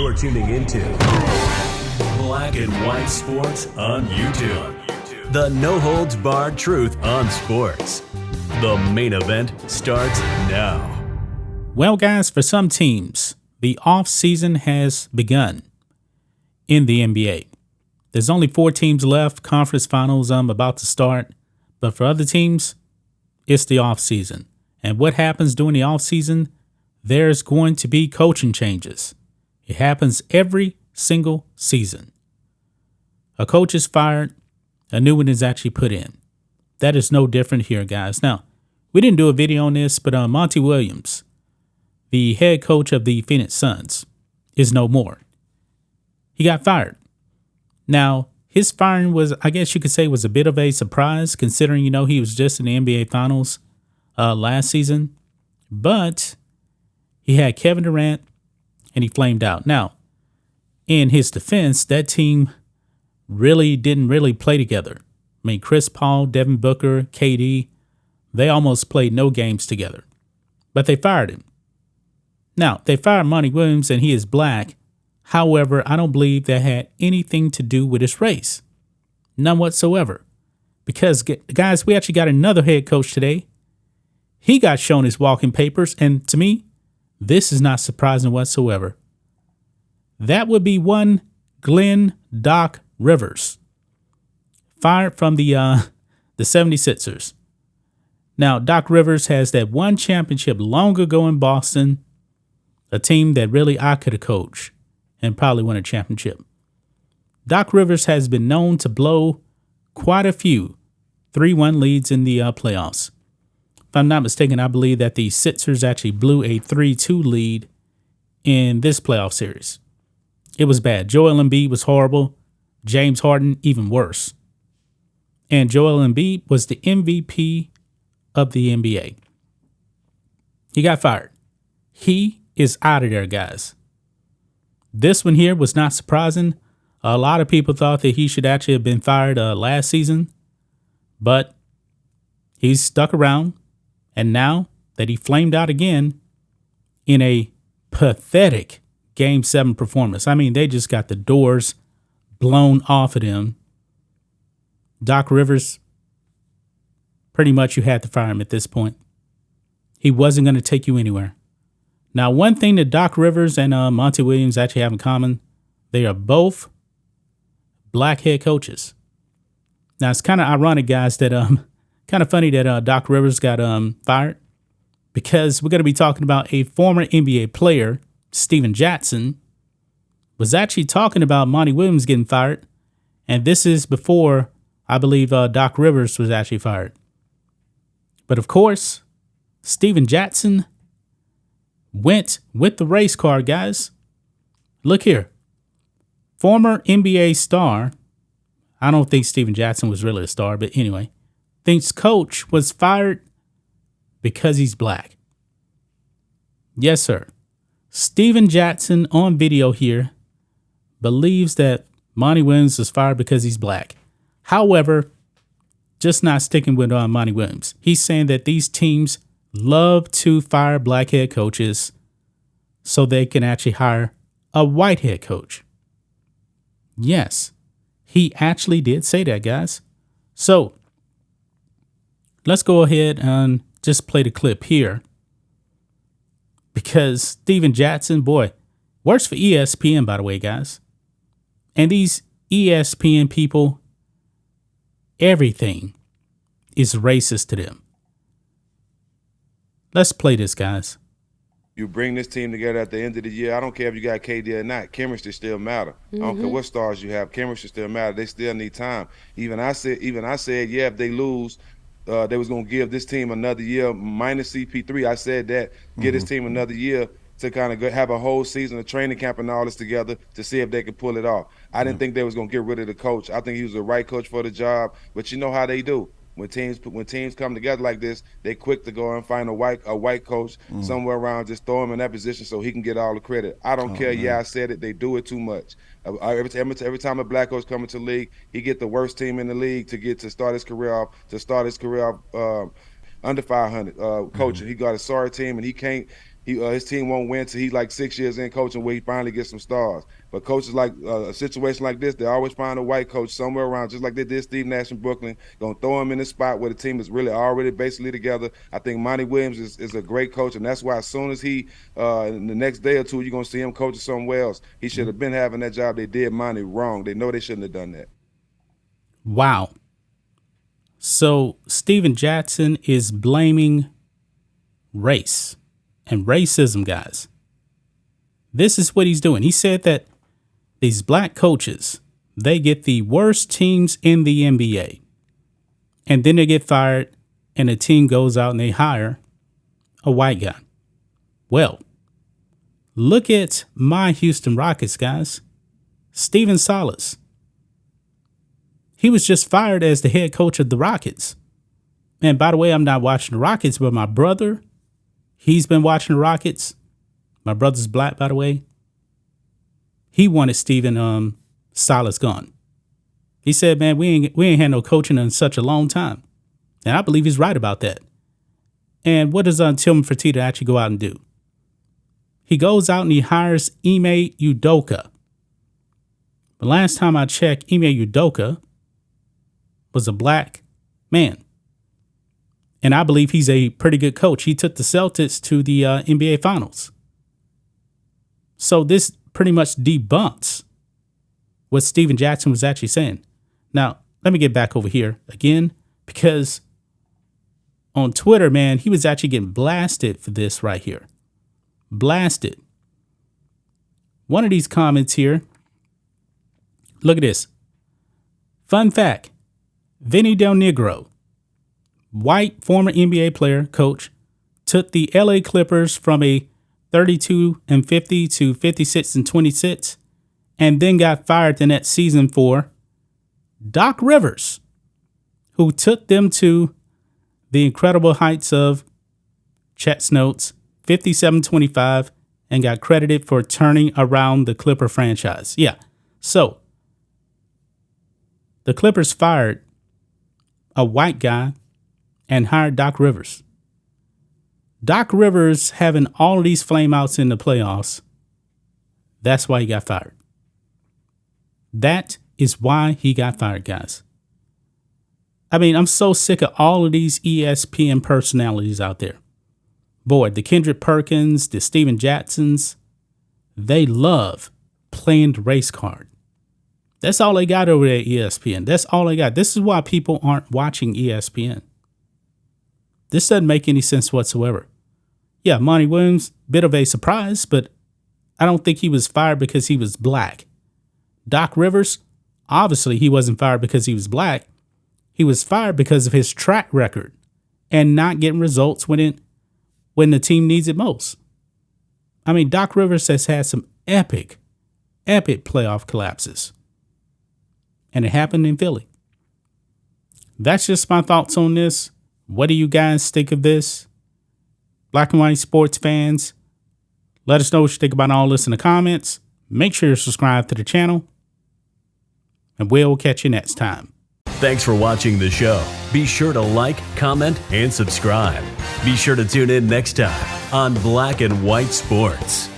You're tuning into Black and White Sports on YouTube. The no-holds-barred truth on sports. The main event starts now. Well, guys, for some teams, the off-season has begun in the NBA. There's only 4 teams left. Conference finals about to start. But for other teams, it's the off-season. And what happens during the off-season? There's going to be coaching changes. It happens every single season. A coach is fired, a new one is actually put in. That is no different here, guys. Now, we didn't do a video on this, but Monty Williams, the head coach of the Phoenix Suns, is no more. He got fired. Now, his firing was, I guess you could say, was a bit of a surprise, considering, he was just in the NBA Finals last season. But he had Kevin Durant, and he flamed out. Now, in his defense, that team didn't play together. I mean, Chris Paul, Devin Booker, KD, they almost played no games together. But they fired him. Now, they fired Monty Williams, and he is black. However, I don't believe that had anything to do with his race. None whatsoever. Because, guys, we actually got another head coach today. He got shown his walking papers, and to me, this is not surprising whatsoever. That would be one Glenn Doc Rivers, fired from the 76ers. Now, Doc Rivers has that one championship long ago in Boston, a team that really I could have coached and probably won a championship. Doc Rivers has been known to blow quite a few 3-1 leads in the playoffs. If I'm not mistaken, I believe that the Sixers actually blew a 3-2 lead in this playoff series. It was bad. Joel Embiid was horrible. James Harden, even worse. And Joel Embiid was the MVP of the NBA. He got fired. He is out of there, guys. This one here was not surprising. A lot of people thought that he should actually have been fired last season. But he's stuck around. And now that he flamed out again in a pathetic Game 7 performance. I mean, they just got the doors blown off of them. Doc Rivers, pretty much you had to fire him at this point. He wasn't going to take you anywhere. Now, one thing that Doc Rivers and Monty Williams actually have in common, they are both black head coaches. Now, it's kind of ironic, guys, that kind of funny that Doc Rivers got fired, because we're going to be talking about a former NBA player, Steven Jackson, was actually talking about Monty Williams getting fired. And this is before, I believe, Doc Rivers was actually fired. But of course, Steven Jackson went with the race car, guys. Look here. Former NBA star. I don't think Steven Jackson was really a star, but anyway. Thinks coach was fired because he's black. Yes, sir. Steven Jackson on video here believes that Monty Williams was fired because he's black. However, just not sticking with Monty Williams. He's saying that these teams love to fire black head coaches so they can actually hire a white head coach. Yes, he actually did say that, guys. So, let's go ahead and just play the clip here. Because Steven Jackson, boy, works for ESPN, by the way, guys. And these ESPN people, everything is racist to them. Let's play this, guys. You bring this team together at the end of the year. I don't care if you got KD or not. Chemistry still matter. I don't care what stars you have. Chemistry still matter. They still need time. Even I said, yeah, if they lose, they was going to give this team another year minus CP3. I said that. Give this team another year to kind of have a whole season of training camp and all this together to see if they could pull it off. I didn't think they was going to get rid of the coach. I think he was the right coach for the job. But you know how they do. When teams come together like this, they quick to go and find a white coach somewhere around, just throw him in that position so he can get all the credit. I don't care. Man. Yeah, I said it. They do it too much. Every time a black coach comes into the league, he get the worst team in the league to start his career off under 500 coaching. He got a sorry team, and he can't his team won't win till he's like 6 years in coaching where he finally gets some stars. But coaches like a situation like this, they always find a white coach somewhere around, just like they did Steve Nash in Brooklyn, going to throw him in the spot where the team is really already basically together. I think Monty Williams is a great coach, and that's why as soon as he, in the next day or two, you're going to see him coaching somewhere else. He should have been having that job. They did Monty wrong. They know they shouldn't have done that. Wow. So Steven Jackson is blaming race and racism, guys. This is what he's doing. He said that these black coaches, they get the worst teams in the NBA. And then they get fired and the team goes out and they hire a white guy. Well, look at my Houston Rockets, guys. Steven Silas. He was just fired as the head coach of the Rockets. And by the way, I'm not watching the Rockets, but my brother, he's been watching the Rockets. My brother's black, by the way. He wanted Steven Silas gone. He said, man, we ain't had no coaching in such a long time. And I believe he's right about that. And what does Tillman Fertitta actually go out and do? He goes out and he hires Ime Udoka. The last time I checked, Ime Udoka was a black man. And I believe he's a pretty good coach. He took the Celtics to the NBA Finals. So this pretty much debunks what Steven Jackson was actually saying. Now, let me get back over here again, because on Twitter, man, he was actually getting blasted for this right here. Blasted. One of these comments here. Look at this. Fun fact. Vinny Del Negro, white former NBA player, coach, took the LA Clippers from a 32-50 to 56-26, and then got fired the next season for Doc Rivers, who took them to the incredible heights of Chet's notes, 57-25, and got credited for turning around the Clipper franchise. Yeah, so the Clippers fired a white guy and hired Doc Rivers. Doc Rivers having all of these flameouts in the playoffs, that's why he got fired. That is why he got fired, guys. I mean, I'm so sick of all of these ESPN personalities out there. Boy, the Kendrick Perkins, the Steven Jacksons, they love playing the race card. That's all they got over there at ESPN. That's all they got. This is why people aren't watching ESPN. This doesn't make any sense whatsoever. Yeah, Monty Williams, bit of a surprise, but I don't think he was fired because he was black. Doc Rivers, obviously he wasn't fired because he was black. He was fired because of his track record and not getting results when the team needs it most. I mean, Doc Rivers has had some epic playoff collapses. And it happened in Philly. That's just my thoughts on this. What do you guys think of this? Black and white sports fans, let us know what you think about all this in the comments. Make sure you subscribe to the channel. And we'll catch you next time. Thanks for watching the show. Be sure to like, comment, and subscribe. Be sure to tune in next time on Black and White Sports.